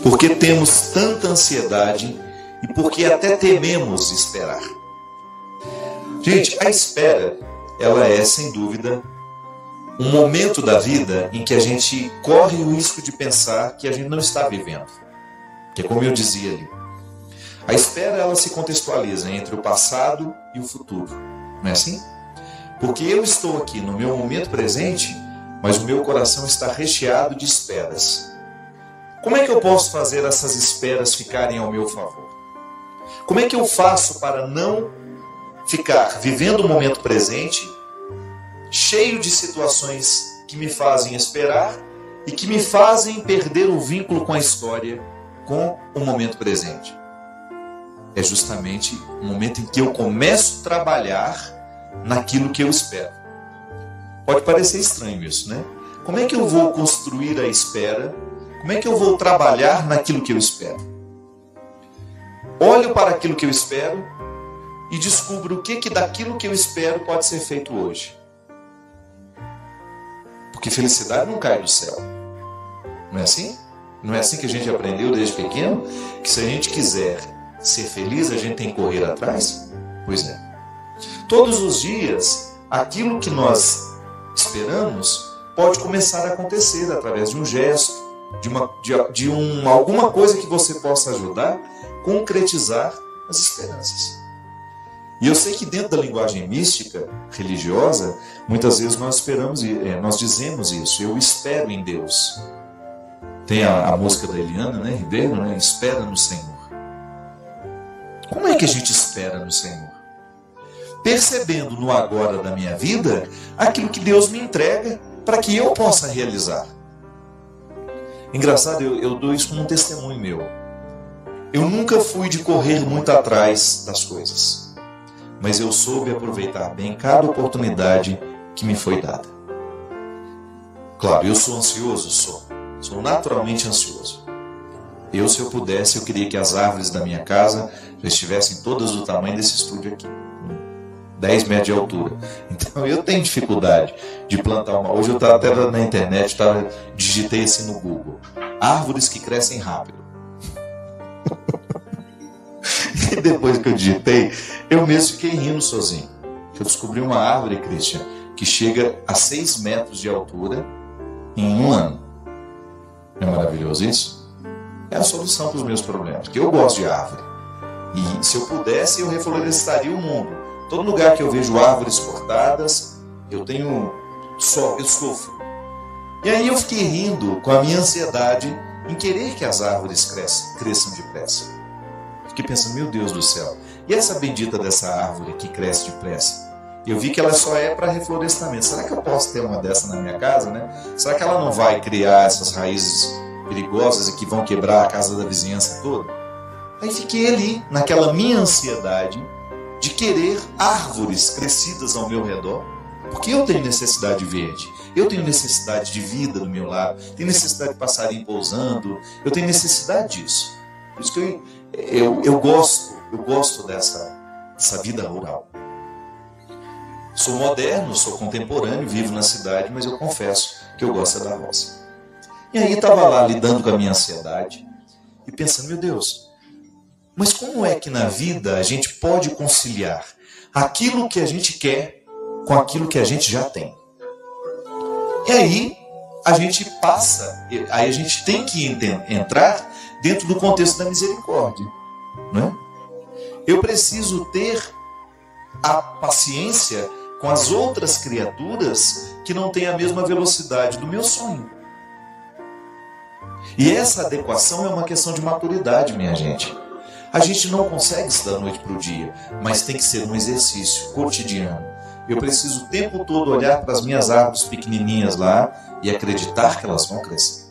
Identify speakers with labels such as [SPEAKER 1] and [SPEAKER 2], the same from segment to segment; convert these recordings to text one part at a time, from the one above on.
[SPEAKER 1] Por que temos tanta ansiedade e por que até tememos esperar? Gente, a espera, ela é, sem dúvida, um momento da vida em que a gente corre o risco de pensar que a gente não está vivendo. Que é como eu dizia ali. A espera, ela se contextualiza entre o passado e o futuro. Não é assim? Porque eu estou aqui no meu momento presente, mas o meu coração está recheado de esperas. Como é que eu posso fazer essas esperas ficarem ao meu favor? Como é que eu faço para não ficar vivendo o momento presente, cheio de situações que me fazem esperar e que me fazem perder o vínculo com a história, com o momento presente? É justamente o momento em que eu começo a trabalhar naquilo que eu espero. Pode parecer estranho isso, né? Como é que eu vou construir a espera? Como é que eu vou trabalhar naquilo que eu espero? Olho para aquilo que eu espero e descubro o que daquilo que eu espero pode ser feito hoje. Porque felicidade não cai do céu. Não é assim? Não é assim que a gente aprendeu desde pequeno? Que se a gente quiser ser feliz, a gente tem que correr atrás? Pois é. Todos os dias, aquilo que nós esperamos pode começar a acontecer através de um gesto, de alguma coisa que você possa ajudar a concretizar as esperanças. E eu sei que dentro da linguagem mística, religiosa, muitas vezes nós dizemos isso: eu espero em Deus. Tem a música da Eliana, né, Ribeiro, né? Espera no Senhor. Como é que a gente espera no Senhor? Percebendo no agora da minha vida aquilo que Deus me entrega para que eu possa realizar. Engraçado, eu dou isso como um testemunho meu. Eu nunca fui de correr muito atrás das coisas, mas eu soube aproveitar bem cada oportunidade que me foi dada. Claro, eu sou ansioso, sou naturalmente ansioso. Se eu pudesse, eu queria que as árvores da minha casa já estivessem todas do tamanho desse estúdio aqui, 10 metros de altura. Então eu tenho dificuldade de plantar uma. Hoje eu estava até na internet, digitei assim no Google: árvores que crescem rápido. E depois que eu digitei, eu mesmo fiquei rindo sozinho. Eu descobri uma árvore, Christian, que chega a 6 metros de altura em um ano. Não é maravilhoso isso? É a solução para os meus problemas, porque eu gosto de árvore. E se eu pudesse, eu reflorestaria o mundo. Todo lugar que eu vejo árvores cortadas, eu sofro. E aí eu fiquei rindo com a minha ansiedade em querer que as árvores cresçam depressa. Fiquei pensando, meu Deus do céu, e essa bendita dessa árvore que cresce depressa? Eu vi que ela só é para reflorestamento. Será que eu posso ter uma dessa na minha casa, né? Será que ela não vai criar essas raízes perigosas e que vão quebrar a casa da vizinhança toda? Aí fiquei ali, naquela minha ansiedade de querer árvores crescidas ao meu redor, porque eu tenho necessidade verde, eu tenho necessidade de vida do meu lado, tenho necessidade de passarinho pousando, eu tenho necessidade disso. Por isso que eu gosto dessa vida rural. Sou moderno, sou contemporâneo, vivo na cidade, mas eu confesso que eu gosto da roça. E aí estava lá lidando com a minha ansiedade e pensando, meu Deus, mas como é que na vida a gente pode conciliar aquilo que a gente quer com aquilo que a gente já tem? E aí a gente tem que entrar dentro do contexto da misericórdia, né? Eu preciso ter a paciência com as outras criaturas que não têm a mesma velocidade do meu sonho. E essa adequação é uma questão de maturidade, minha gente. A gente não consegue isso da noite para o dia, mas tem que ser um exercício cotidiano. Eu preciso o tempo todo olhar para as minhas árvores pequenininhas lá e acreditar que elas vão crescer.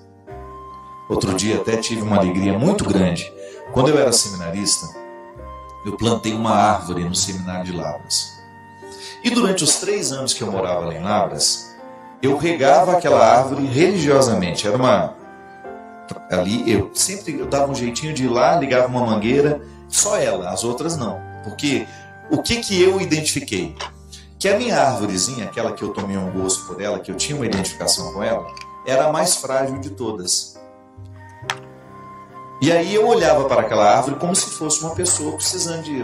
[SPEAKER 1] Outro dia até tive uma alegria muito grande. Quando eu era seminarista, eu plantei uma árvore no seminário de Lavras. E durante os 3 anos que eu morava lá em Lavras, eu regava aquela árvore religiosamente. Eu dava um jeitinho de ir lá, ligava uma mangueira, só ela, as outras não. Porque o que eu identifiquei? Que a minha árvorezinha, aquela que eu tomei um gosto por ela, que eu tinha uma identificação com ela, era a mais frágil de todas. E aí eu olhava para aquela árvore como se fosse uma pessoa precisando de...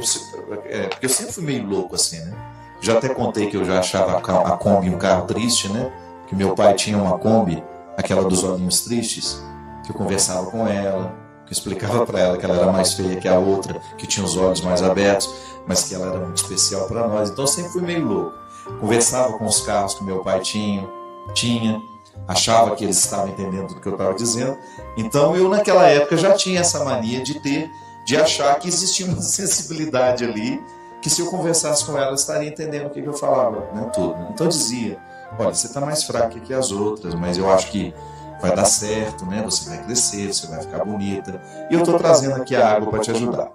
[SPEAKER 1] porque eu sempre fui meio louco assim, né? Já até contei que eu já achava a Kombi um carro triste, né? Que meu pai tinha uma Kombi, aquela dos olhinhos tristes, que eu conversava com ela, que eu explicava para ela que ela era mais feia que a outra, que tinha os olhos mais abertos, mas que ela era muito especial para nós. Então eu sempre fui meio louco. Conversava com os carros que meu pai tinha, achava que eles estavam entendendo tudo que eu estava dizendo. Então eu naquela época já tinha essa mania de achar que existia uma sensibilidade ali, que se eu conversasse com ela, eu estaria entendendo o que eu falava, né, tudo. Então eu dizia: olha, você está mais fraca que as outras, mas eu acho que vai dar certo, né? Você vai crescer, você vai ficar bonita, e eu estou trazendo aqui a água para te ajudar.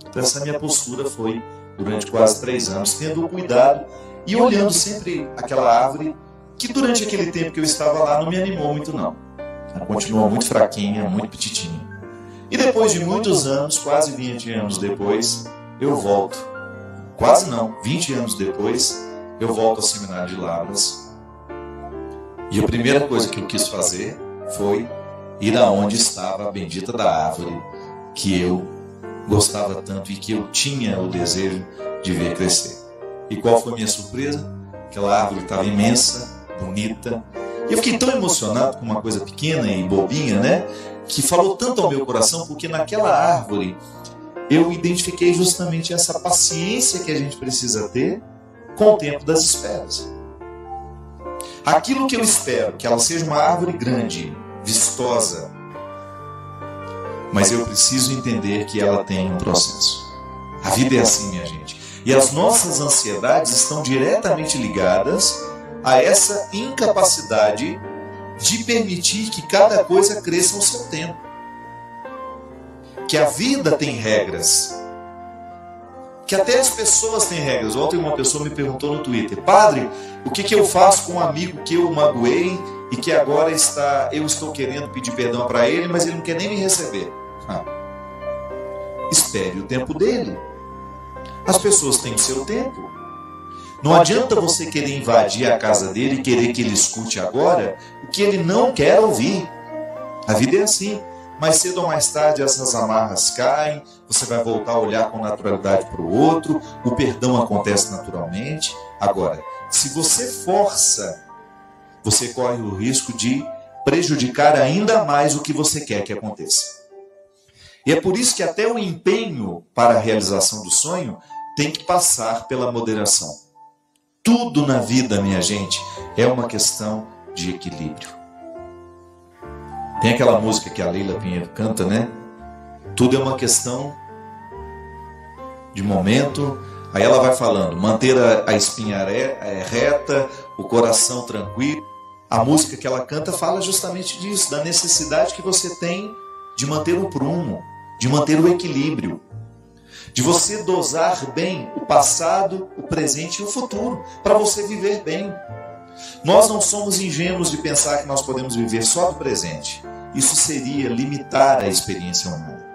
[SPEAKER 1] Então essa minha postura foi durante quase 3 anos, tendo o cuidado e olhando sempre aquela árvore que durante aquele tempo que eu estava lá não me animou muito não. Ela continuou muito fraquinha, muito petitinha. E depois de muitos anos, quase 20 anos depois, eu volto. Quase não, 20 anos depois, eu volto ao Seminário de Lavras. E a primeira coisa que eu quis fazer foi ir aonde estava a bendita da árvore que eu gostava tanto e que eu tinha o desejo de ver crescer. E qual foi a minha surpresa? Aquela árvore estava imensa, bonita. E eu fiquei tão emocionado com uma coisa pequena e bobinha, né? Que falou tanto ao meu coração, porque naquela árvore eu identifiquei justamente essa paciência que a gente precisa ter com o tempo das esperas. Aquilo que eu espero, que ela seja uma árvore grande, vistosa, mas eu preciso entender que ela tem um processo. A vida é assim, minha gente. E as nossas ansiedades estão diretamente ligadas a essa incapacidade de permitir que cada coisa cresça ao seu tempo. Que a vida tem regras. Que até as pessoas têm regras. Ontem uma pessoa me perguntou no Twitter: padre, o que eu faço com um amigo que eu magoei e que agora eu estou querendo pedir perdão para ele, mas ele não quer nem me receber? Espere o tempo dele. As pessoas têm o seu tempo. Não adianta você querer invadir a casa dele e querer que ele escute agora o que ele não quer ouvir. A vida é assim. Mais cedo ou mais tarde essas amarras caem, você vai voltar a olhar com naturalidade para o outro, o perdão acontece naturalmente. Agora, se você força, você corre o risco de prejudicar ainda mais o que você quer que aconteça. E é por isso que até o empenho para a realização do sonho tem que passar pela moderação. Tudo na vida, minha gente, é uma questão de equilíbrio. Tem aquela música que a Leila Pinheiro canta, né? Tudo é uma questão de momento. Aí ela vai falando: manter a espinha reta, o coração tranquilo. A música que ela canta fala justamente disso, da necessidade que você tem de manter o prumo, de manter o equilíbrio, de você dosar bem o passado, o presente e o futuro, para você viver bem. Nós não somos ingênuos de pensar que nós podemos viver só do presente. Isso seria limitar a experiência humana.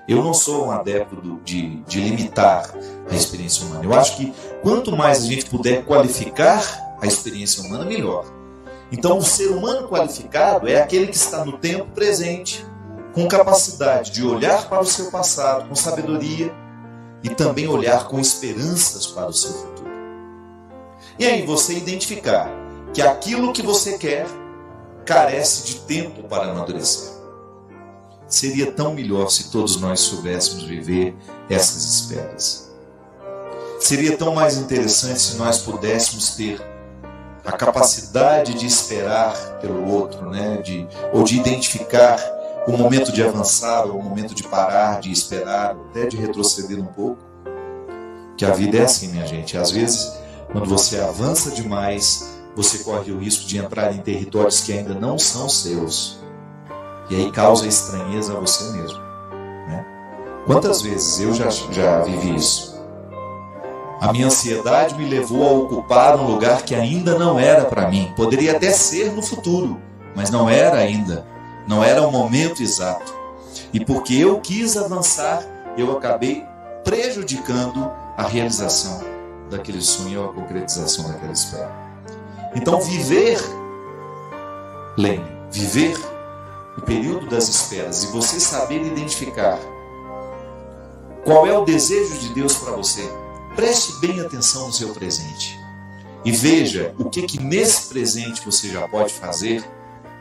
[SPEAKER 1] Eu não sou um adepto de limitar a experiência humana. Eu acho que quanto mais a gente puder qualificar a experiência humana, melhor. Então, o ser humano qualificado é aquele que está no tempo presente, com capacidade de olhar para o seu passado com sabedoria e também olhar com esperanças para o seu futuro. E aí você identificar que aquilo que você quer carece de tempo para amadurecer. Seria tão melhor se todos nós soubéssemos viver essas esperas. Seria tão mais interessante se nós pudéssemos ter a capacidade de esperar pelo outro, né? Ou de identificar o momento de avançar, ou o momento de parar, de esperar, até de retroceder um pouco. Que a vida é assim, minha gente. Às vezes, quando você avança demais, você corre o risco de entrar em territórios que ainda não são seus. E aí causa estranheza a você mesmo, né? Quantas vezes eu já vivi isso? A minha ansiedade me levou a ocupar um lugar que ainda não era para mim. Poderia até ser no futuro, mas não era ainda. Não era o momento exato. E porque eu quis avançar, eu acabei prejudicando a realização daquele sonho, a concretização daquela espera. Então viver o período das esperas, e você saber identificar qual é o desejo de Deus para você, preste bem atenção no seu presente e veja o que nesse presente você já pode fazer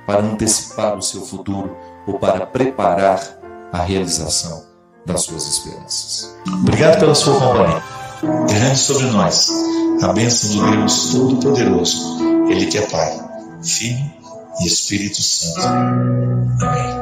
[SPEAKER 1] para antecipar o seu futuro ou para preparar a realização das suas esperanças. Obrigado pela sua companhia. Derrame sobre nós a bênção do Deus Todo-Poderoso, Ele que é Pai, Filho e Espírito Santo. Amém.